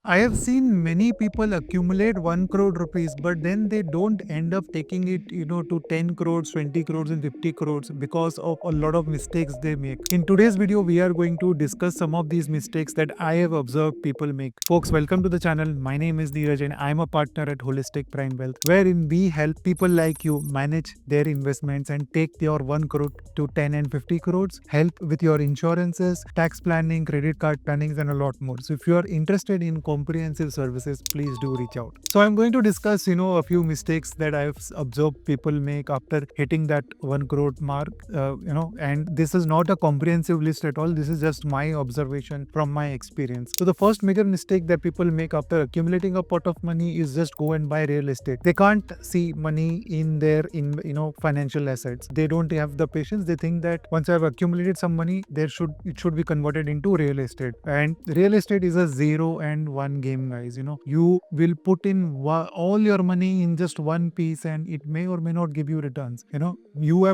I have seen many people accumulate 1 crore rupees, but then they don't end up taking it, to 10 crores, 20 crores, and 50 crores because of a lot of mistakes they make. In today's video, we are going to discuss some of these mistakes that I have observed people make. Folks, welcome to the channel. My name is Niraj, and I'm a partner at Holistic Prime Wealth, wherein we help people like you manage their investments and take your 1 crore to 10 and 50 crores, help with your insurances, tax planning, credit card plannings, and a lot more. So if you are interested in comprehensive services, please do reach out. So I'm going to discuss, a few mistakes that I've observed people make after hitting that 1 crore mark, and this is not a comprehensive list at all. This is just my observation from my experience. So the first major mistake that people make after accumulating a pot of money is just go and buy real estate. They can't see money in their financial assets. They don't have the patience. They think that once I've accumulated some money, it should be converted into real estate. And real estate is a 0 and 1 game, guys. You will put in all your money in just one piece, and it may or may not give you returns.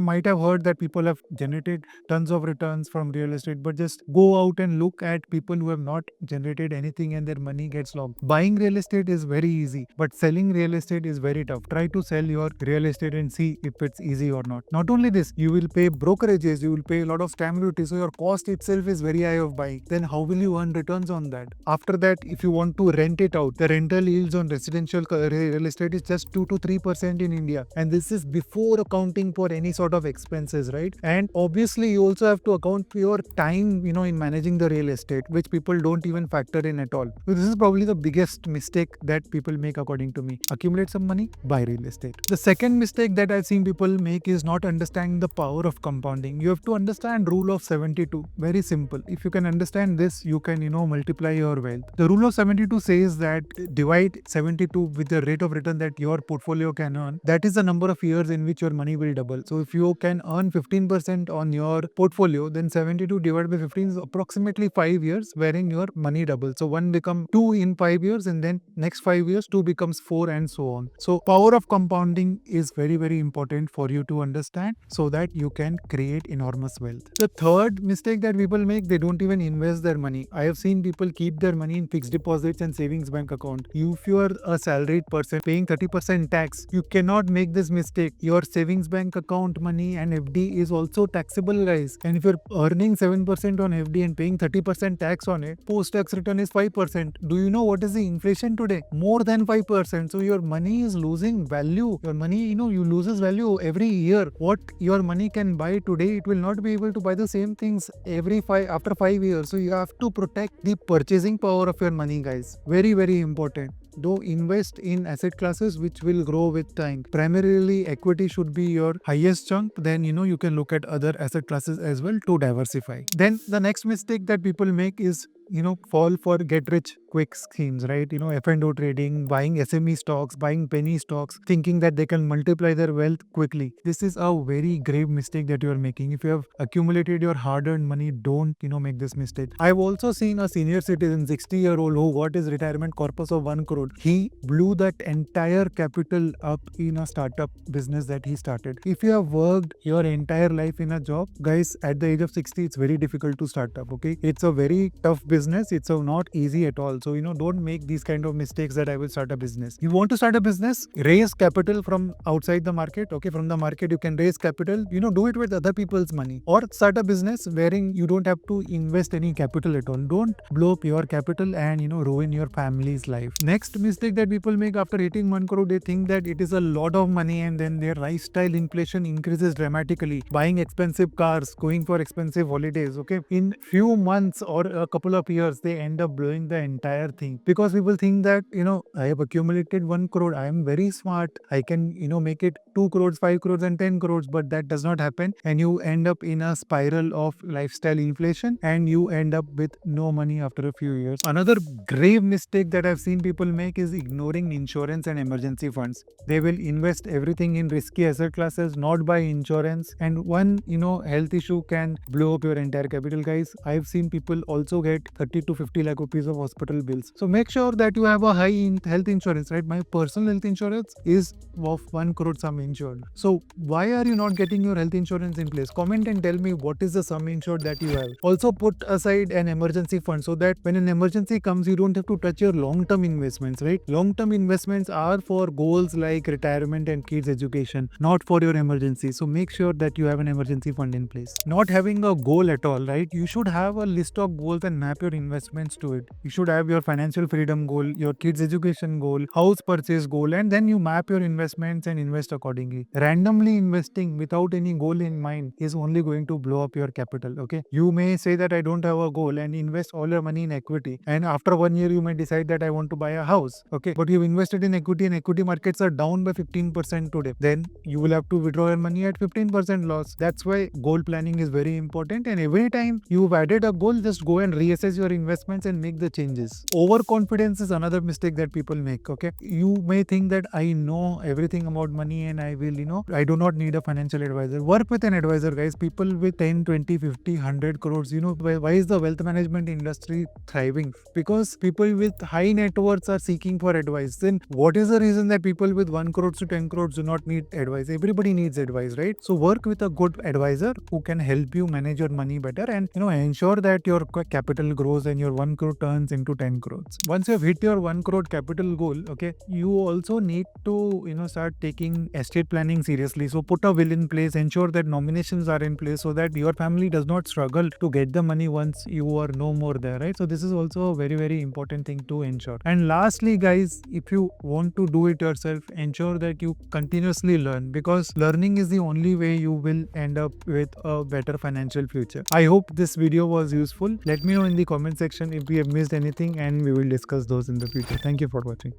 Might have heard that people have generated tons of returns from real estate, but just go out and look at people who have not generated anything and their money gets locked. Buying real estate is very easy, but selling real estate is very tough. Try to sell your real estate and see if it's easy or not. Not only this, you will pay brokerages, you will pay a lot of stamp duty, so your cost itself is very high of buying. Then how will you earn returns on that? After that, if you want to rent it out, the rental yields on residential real estate is just 2 to 3% in India, and this is before accounting for any sort of expenses, right? And obviously you also have to account for your time, in managing the real estate, which people don't even factor in at all. So this is probably the biggest mistake that people make, according to me. Accumulate some money, buy real estate. The second mistake that I've seen people make is not understanding the power of compounding. You have to understand rule of 72. Very simple. If you can understand this, you can, multiply your wealth. The rule of 72 says that divide 72 with the rate of return that your portfolio can earn. That is the number of years in which your money will double. So if you can earn 15% on your portfolio, then 72 divided by 15 is approximately 5 years, wherein your money doubles. So 1 become 2 in 5 years, and then next 5 years 2 becomes 4, and so on. So power of compounding is very, very important for you to understand, so that you can create enormous wealth. The third mistake that people make, they don't even invest their money. I have seen people keep their money in fixed deposits and savings bank account. If you are a salaried person paying 30% tax, you cannot make this mistake. Your savings bank account money and FD is also taxable, guys. And if you're earning 7% on FD and paying 30% tax on it, post-tax return is 5%. Do you know what is the inflation today? More than 5%. So your money is losing value. Your money, you loses value every year. What your money can buy today, it will not be able to buy the same things after 5 years. So you have to protect the purchasing power of your money, guys. Very, very important. Do invest in asset classes which will grow with time. Primarily, equity should be your highest chunk. Then, you can look at other asset classes as well to diversify. Then the next mistake that people make is, fall for get rich quick schemes, right? F&O trading, buying SME stocks, buying penny stocks, thinking that they can multiply their wealth quickly. This is a very grave mistake that you are making. If you have accumulated your hard-earned money, don't, make this mistake. I've also seen a senior citizen, 60-year-old, who got his retirement corpus of 1 crore. He blew that entire capital up in a startup business that he started. If you have worked your entire life in a job, guys, at the age of 60, it's very difficult to start up, okay? It's a very tough business. It's not easy at all. So, don't make these kind of mistakes that I will start a business. You want to start a business, raise capital from outside the market, okay? From the market, you can raise capital, do it with other people's money, or start a business wherein you don't have to invest any capital at all. Don't blow up your capital and, ruin your family's life. Next mistake that people make after hitting 1 crore, they think that it is a lot of money, and then their lifestyle inflation increases dramatically. Buying expensive cars, going for expensive holidays, okay? In few months or a couple of years, they end up blowing the entire thing, because people think that, I have accumulated 1 crore. I am very smart. I can, make it 2 crores, 5 crores, and 10 crores, but that does not happen. And you end up in a spiral of lifestyle inflation, and you end up with no money after a few years. Another grave mistake that I've seen people make is ignoring insurance and emergency funds. They will invest everything in risky asset classes, not buy insurance, and one health issue can blow up your entire capital, guys. I've seen people also get 30 to 50 lakh rupees of hospital bills. So make sure that you have a high health insurance, right? My personal health insurance is of 1 crore sum insured. So why are you not getting your health insurance in place? Comment and tell me what is the sum insured that you have. Also put aside an emergency fund so that when an emergency comes, you don't have to touch your long-term investments, right? Long-term investments are for goals like retirement and kids education, not for your emergency. So make sure that you have an emergency fund in place. Not having a goal at all, right? You should have a list of goals and map your investments to it. You should have your financial freedom goal, your kids education goal, house purchase goal, and then you map your investments and invest accordingly. Randomly investing without any goal in mind is only going to blow up your capital. Okay, you may say that I don't have a goal and invest all your money in equity, and after 1 year you may decide that I want to buy a house. Okay, but you've invested in equity and equity markets are down by 15% today. Then you will have to withdraw your money at 15% loss. That's why goal planning is very important, and every time you've added a goal, just go and reassess your investments and make the changes. Overconfidence is another mistake that people make. Okay, you may think that I know everything about money and I will, I do not need a financial advisor. Work with an advisor, guys. People with 10, 20, 50, 100 crores, why is the wealth management industry thriving? Because people with high net worths are seeking for advice. Then what is the reason that people with 1 crore to 10 crores do not need advice? Everybody needs advice, right? So work with a good advisor who can help you manage your money better and ensure that your capital grows and your 1 crore turns into 10 crores. Once you have hit your 1 crore capital goal, okay, you also need to start taking estate planning seriously. So put a will in place, ensure that nominations are in place so that your family does not struggle to get the money once you are no more there, right? So this is also a very, very important thing to ensure. And lastly, guys, if you want to do it yourself, ensure that you continuously learn, because learning is the only way you will end up with a better financial future. I hope this video was useful. Let me know in the comment section if we have missed anything and we will discuss those in the future. Thank you for watching.